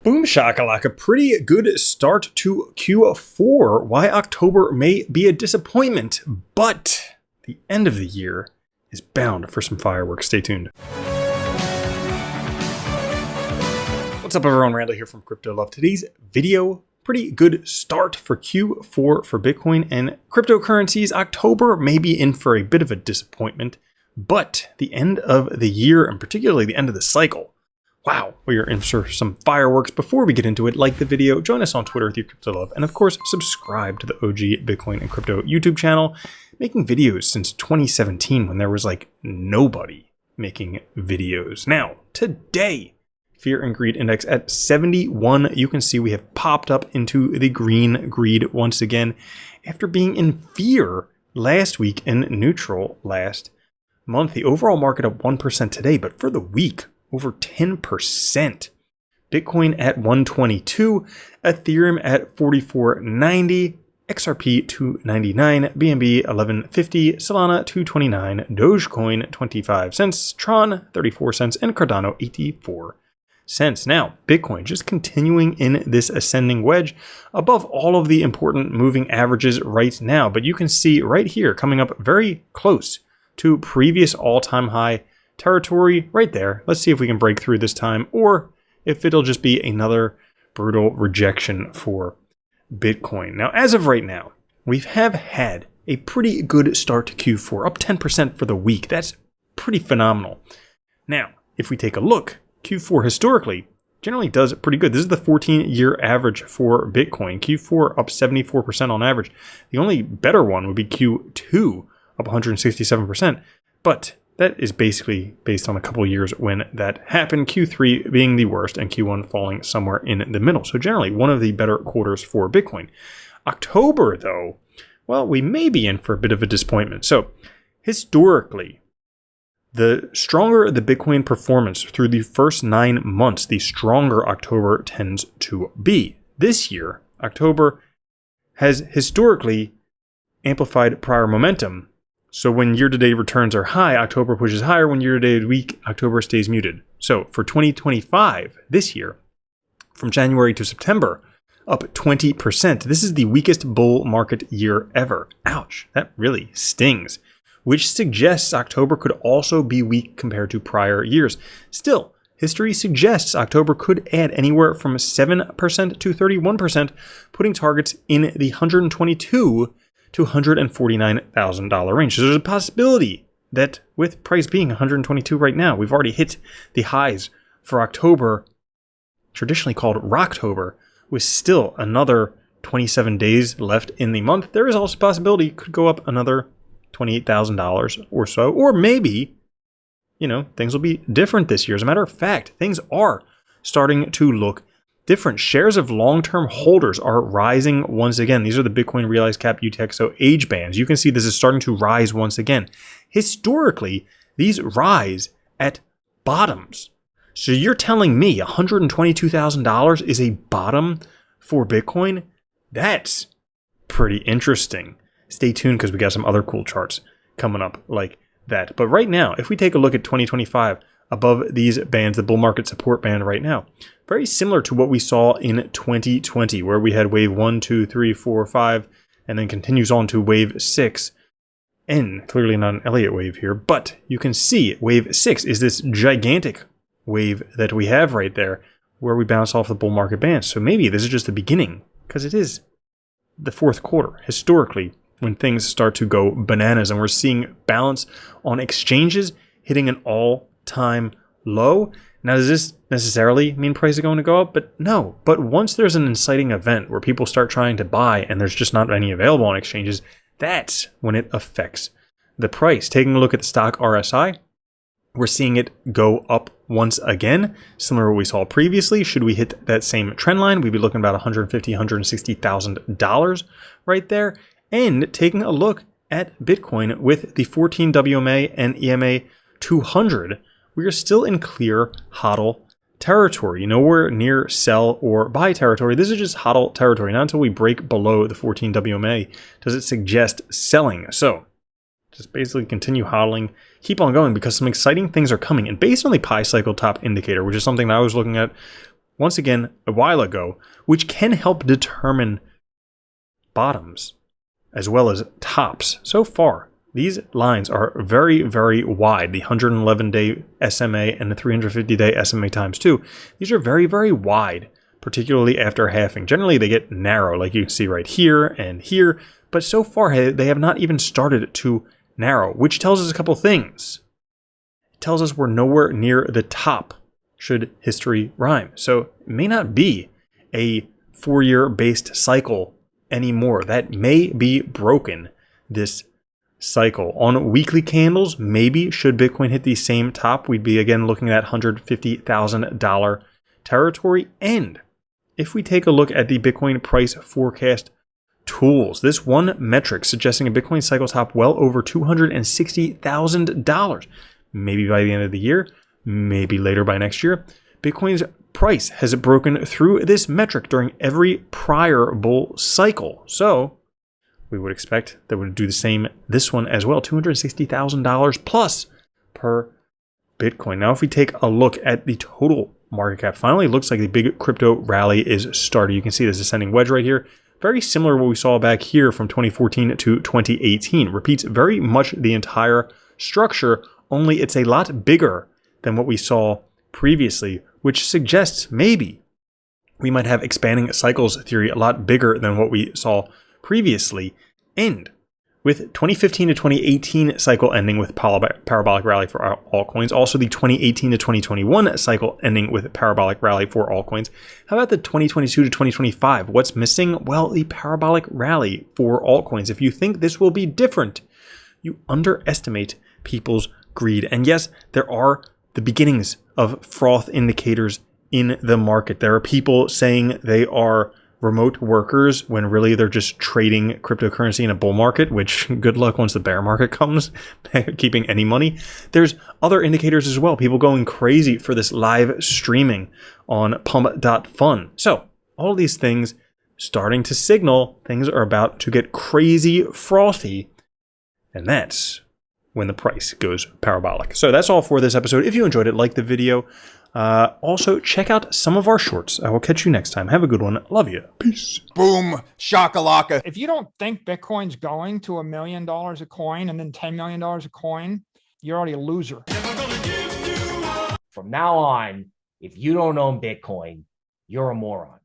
Boom shakalaka, pretty good start to Q4. Why October may be a disappointment, but the end of the year is bound for some fireworks. Stay tuned. What's up everyone, Randall here from Crypto Love. Today's video, pretty good start for Q4 for Bitcoin and cryptocurrencies. October may be in for a bit of a disappointment, but the end of the year and particularly the end of the cycle, wow, we are in for some fireworks. Before we get into it, like the video, join us on Twitter with your Crypto Love, and of course, subscribe to the OG Bitcoin and Crypto YouTube channel, making videos since 2017 when there was like nobody making videos. Now, today, Fear and Greed Index at 71. You can see we have popped up into the green greed once again after being in fear last week and neutral last month. The overall market up 1% today, but for the week, over 10%. Bitcoin at 122, Ethereum at 44.90, XRP 299, BNB 1150, Solana 229, Dogecoin 25 cents, Tron 34 cents, and Cardano 84 cents. Now, Bitcoin just continuing in this ascending wedge above all of the important moving averages right now. But you can see right here coming up very close to previous all-time high territory right there. Let's see if we can break through this time, or if it'll just be another brutal rejection for Bitcoin. Now, as of right now, we have had a pretty good start to Q4, up 10% for the week. That's pretty phenomenal. Now, if we take a look, Q4 historically generally does pretty good. This is the 14-year average for Bitcoin. Q4 up 74% on average. The only better one would be Q2, up 167%. But that is basically based on a couple of years when that happened, Q3 being the worst and Q1 falling somewhere in the middle. So generally one of the better quarters for Bitcoin. October, though, well, we may be in for a bit of a disappointment. So historically, the stronger the Bitcoin performance through the first 9 months, the stronger October tends to be. This year, October has historically amplified prior momentum. So when year-to-date returns are high, October pushes higher. When year-to-date is weak, October stays muted. So for 2025, this year, from January to September, up 20%. This is the weakest bull market year ever. Ouch, that really stings. Which suggests October could also be weak compared to prior years. Still, history suggests October could add anywhere from 7% to 31%, putting targets in the $122,000 to $149,000 range. So there's a possibility that with price being 122 right now, we've already hit the highs for October, traditionally called Rocktober, with still another 27 days left in the month. There is also a possibility it could go up another $28,000 or so, or maybe, things will be different this year. As a matter of fact, things are starting to look different. Shares of long-term holders are rising once again. These are the Bitcoin Realized Cap UTXO age bands. You can see this is starting to rise once again. Historically, these rise at bottoms. So you're telling me $122,000 is a bottom for Bitcoin? That's pretty interesting. Stay tuned because we got some other cool charts coming up like that. But right now, if we take a look at 2025, above these bands, the bull market support band right now, very similar to what we saw in 2020, where we had wave 1, 2, 3, 4, 5, and then continues on to wave 6. And clearly not an Elliott wave here, but you can see wave 6 is this gigantic wave that we have right there, where we bounce off the bull market band. So maybe this is just the beginning, because it is the fourth quarter, historically, when things start to go bananas, and we're seeing balance on exchanges hitting an all-time low. Now, does this necessarily mean price is going to go up? But no. But once there's an inciting event where people start trying to buy and there's just not any available on exchanges, that's when it affects the price. Taking a look at the stock RSI, we're seeing it go up once again, similar to what we saw previously. Should we hit that same trend line, we'd be looking about $150,000, $160,000 right there. And taking a look at Bitcoin with the 14 WMA and EMA 200, we are still in clear HODL territory, nowhere near sell or buy territory. This is just HODL territory. Not until we break below the 14 WMA does it suggest selling. So just basically continue hodling, keep on going, because some exciting things are coming. And based on the Pi Cycle top indicator, which is something that I was looking at once again a while ago, which can help determine bottoms as well as tops. So far, these lines are very, very wide. The 111-day SMA and the 350-day SMA times 2. These are very, very wide, particularly after halving. Generally, they get narrow, like you can see right here and here. But so far, they have not even started to narrow, which tells us a couple things. It tells us we're nowhere near the top, should history rhyme. So it may not be a 4-year based cycle anymore. That may be broken this cycle. On weekly candles, maybe should Bitcoin hit the same top, we'd be again looking at $150,000 territory. And if we take a look at the Bitcoin price forecast tools, this one metric suggesting a Bitcoin cycle top well over $260,000. Maybe by the end of the year, maybe later by next year. Bitcoin's price has broken through this metric during every prior bull cycle. So we would expect that would do the same this one as well, $260,000 plus per Bitcoin. Now, if we take a look at the total market cap, finally it looks like the big crypto rally is started. You can see this ascending wedge right here. Very similar to what we saw back here from 2014 to 2018. Repeats very much the entire structure, only it's a lot bigger than what we saw previously, which suggests maybe we might have expanding cycles theory a lot bigger than what we saw previously. And with 2015 to 2018 cycle ending with parabolic rally for altcoins, also the 2018 to 2021 cycle ending with parabolic rally for altcoins. How about the 2022 to 2025? What's missing? Well, the parabolic rally for altcoins. If you think this will be different, you underestimate people's greed. And yes, there are the beginnings of froth indicators in the market. There are people saying they are remote workers when really they're just trading cryptocurrency in a bull market, which good luck once the bear market comes, keeping any money. There's other indicators as well. People going crazy for this live streaming on pump.fun. So all of these things starting to signal things are about to get crazy frothy. And that's when the price goes parabolic. So that's all for this episode. If you enjoyed it, like the video. Also, check out some of our shorts. I will catch you next time. Have a good one. Love you. Peace. Boom. Shakalaka. If you don't think Bitcoin's going to $1 million a coin and then $10 million a coin, you're already a loser. From now on, if you don't own Bitcoin, you're a moron.